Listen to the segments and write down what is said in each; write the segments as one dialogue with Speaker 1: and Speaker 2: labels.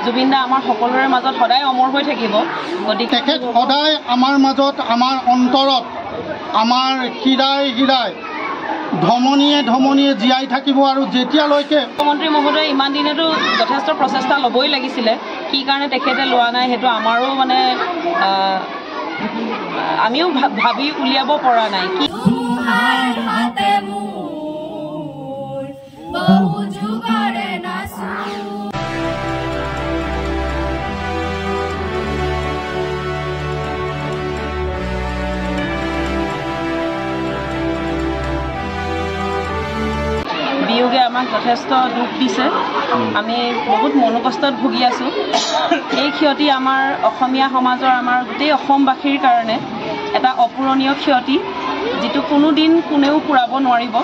Speaker 1: জুবিন দা আমাৰ সকলোৰে মাজত সদায় অমৰ হৈ থাকিব। গতিকে
Speaker 2: তেখেত সদায় আমাৰ মাজত, আমাৰ অন্তৰত, আমাৰ হৃদয় হৃদয় ধমনীয়ে ধমনীয়ে জীয়াই থাকিব। আৰু যেতিয়ালৈকে
Speaker 1: মুখ্যমন্ত্ৰী মহোদয়ে ইমান দিনেতো যথেষ্ট প্ৰচেষ্টা ল'বই লাগিছিলে, কি কাৰণে তেখেতে লোৱা নাই সেইটো আমাৰো মানে আমিও ভাবি উলিয়াব পৰা নাই। কি বিয়োগে আমাক যথেষ্ট দুখ দিছে, আমি বহুত মনোকষ্টত ভুগি আছোঁ। এই ক্ষতি আমাৰ অসমীয়া সমাজৰ, আমাৰ গোটেই অসমবাসীৰ কাৰণে এটা অপূৰণীয় ক্ষতি, যিটো কোনোদিন কোনেও পূৰাব নোৱাৰিব।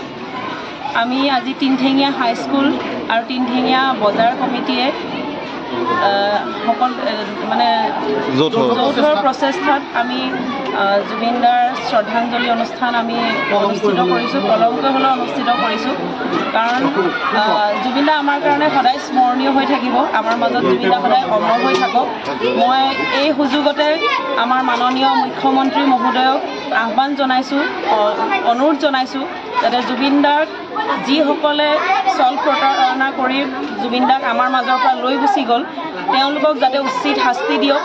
Speaker 1: আমি আজি তিনঠেঙীয়া হাইস্কুল আৰু তিনঠেঙীয়া বজাৰ কমিটিয়ে সকলো মানে যৌথ প্ৰচেষ্টাত আমি জুবিন দাৰ শ্ৰদ্ধাঞ্জলি অনুষ্ঠান আমি অনুষ্ঠিত কৰিছোঁ, পলমকৈ হ'লেও অনুষ্ঠিত কৰিছোঁ। কাৰণ জুবিন দা আমাৰ কাৰণে সদায় স্মৰণীয় হৈ থাকিব, আমাৰ মাজত জুবিন দা সদায় অমৰ হৈ থাকক। মই এই সুযোগতে আমাৰ মাননীয় মুখ্যমন্ত্ৰী মহোদয়ক আহ্বান জনাইছোঁ, অনুৰোধ জনাইছোঁ যাতে জুবিন দাক যিসকলে ছল প্ৰতাৰণা কৰি জুবিন দাক আমাৰ মাজৰ পৰা লৈ গুচি গ'ল, তেওঁলোকক যাতে উচিত শাস্তি দিয়ক।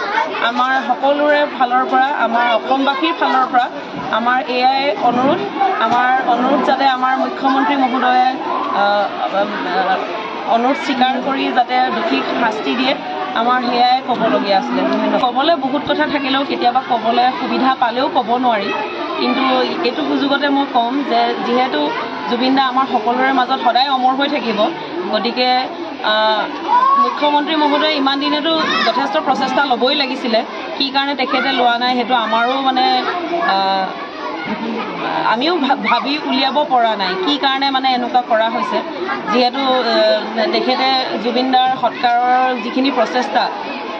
Speaker 1: আমাৰ সকলোৰে ফালৰ পৰা, আমাৰ অসমবাসীৰ ফালৰ পৰা আমাৰ এয়াই অনুৰোধ। আমাৰ অনুৰোধ যাতে আমাৰ মুখ্যমন্ত্ৰী মহোদয়ে অনুৰোধ স্বীকাৰ কৰি যাতে দোষীক শাস্তি দিয়ে, আমাৰ সেয়াই ক'বলগীয়া আছিলে। ক'বলৈ বহুত কথা থাকিলেও কেতিয়াবা ক'বলৈ সুবিধা পালেও ক'ব নোৱাৰি, কিন্তু এইটো সুযোগতে মই ক'ম যে যিহেতু জুবিন দা আমাৰ সকলোৰে মাজত সদায় অমৰ হৈ থাকিব, গতিকে মুখ্যমন্ত্ৰী মহোদয়ে ইমান দিনেতো যথেষ্ট প্ৰচেষ্টা ল'বই লাগিছিলে, কি কাৰণে তেখেতে লোৱা নাই সেইটো আমাৰো মানে আমিও ভাবি উলিয়াব পৰা নাই, কি কাৰণে মানে এনেকুৱা কৰা হৈছে। যিহেতু তেখেতে জুবিন দাৰ সৎকাৰৰ যিখিনি প্ৰচেষ্টা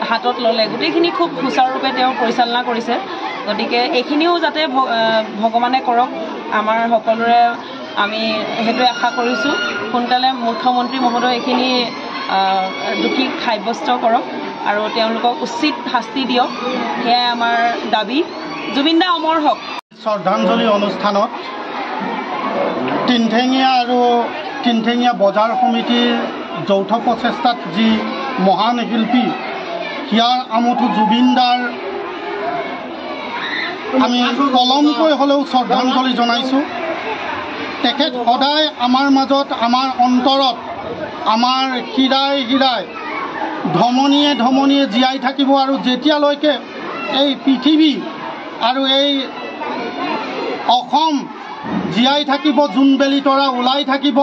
Speaker 1: হাতত ল'লে, গোটেইখিনি খুব সুচাৰুৰূপে তেওঁ পৰিচালনা কৰিছে। গতিকে এইখিনিও যাতে ভগৱানে কৰক, আমাৰ সকলোৰে আমি সেইটোৱে আশা কৰিছোঁ। সোনকালে মুখ্যমন্ত্ৰী মহোদয় এইখিনি দোষীক সাব্যস্ত কৰক আৰু তেওঁলোকক উচিত শাস্তি দিয়ক, সেয়াই আমাৰ দাবী। জুবিন দা অমৰ হওক।
Speaker 2: শ্ৰদ্ধাঞ্জলি অনুষ্ঠানত তিনঠেঙীয়া আৰু তিনঠেঙীয়া বজাৰ সমিতিৰ যৌথ প্ৰচেষ্টাত যি মহান শিল্পী হিয়াৰ আমঠু জুবিন দাৰ আমি পলমকৈ হ'লেও শ্ৰদ্ধাঞ্জলি জনাইছোঁ। তেখেত সদায় আমাৰ মাজত, আমাৰ অন্তৰত, আমাৰ হৃদয় হৃদয় ধমনীয়ে ধমনীয়ে জীয়াই থাকিব। আৰু যেতিয়ালৈকে এই পৃথিৱী আৰু এই অসম জীয়াই থাকিব, জোনবেলি তৰা ওলাই থাকিব,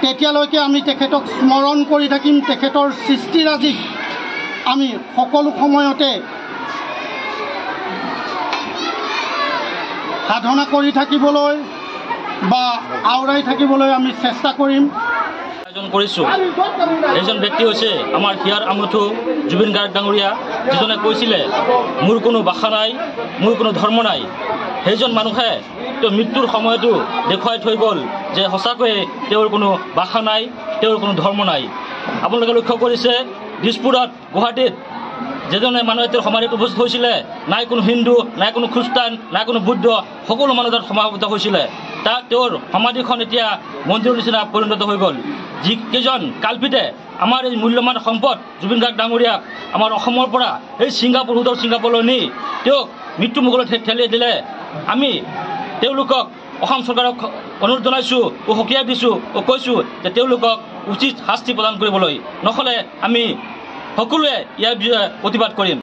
Speaker 2: তেতিয়ালৈকে আমি তেখেতক স্মৰণ কৰি থাকিম। তেখেতৰ সৃষ্টিৰাজিক আমি সকলো সময়তে সাধনা কৰি থাকিবলৈ বা আওৰাই থাকিবলৈ আমি চেষ্টা কৰিম।
Speaker 3: এইজন ব্যক্তি হৈছে আমাৰ হিয়াৰ আমঠু জুবিন গাৰ্গ ডাঙৰীয়া, যিজনে কৈছিলে মোৰ কোনো ভাষা নাই, মোৰ কোনো ধৰ্ম নাই। সেইজন মানুহে তেওঁ মৃত্যুৰ সময়তো দেখুৱাই থৈ গ'ল যে সঁচাকৈয়ে তেওঁৰ কোনো ভাষা নাই, তেওঁৰ কোনো ধৰ্ম নাই। আপোনালোকে লক্ষ্য কৰিছে দিছপুৰত, গুৱাহাটীত যেজনে মানুহে তেওঁৰ সমাধিত উপস্থিত হৈছিলে, নাই কোনো হিন্দু, নাই কোনো খ্ৰীষ্টান, নাই কোনো বুদ্ধ, সকলো মানুহ তাত সমাবেত হৈছিলে। তাত তেওঁৰ সমাধিখন এতিয়া মন্দিৰৰ নিচিনা পৰিণত হৈ গ'ল। যিকেইজন কালপিতে আমাৰ এই মূল্যৱান সম্পদ জুবিন গাৰ্গ ডাঙৰীয়াক আমাৰ অসমৰ পৰা এই ছিংগাপুৰ, সুদূৰ ছিংগাপুৰলৈ নি তেওঁক মৃত্যুমুখলৈ ঠেলি দিলে, আমি তেওঁলোকক অসম চৰকাৰক অনুৰোধ জনাইছোঁ ও সকীয়াই দিছোঁ ও কৈছোঁ যে তেওঁলোকক উচিত শাস্তি প্ৰদান কৰিবলৈ, নহ'লে আমি সকলোৱে ইয়াৰ বিৰুদ্ধে প্ৰতিবাদ কৰিম।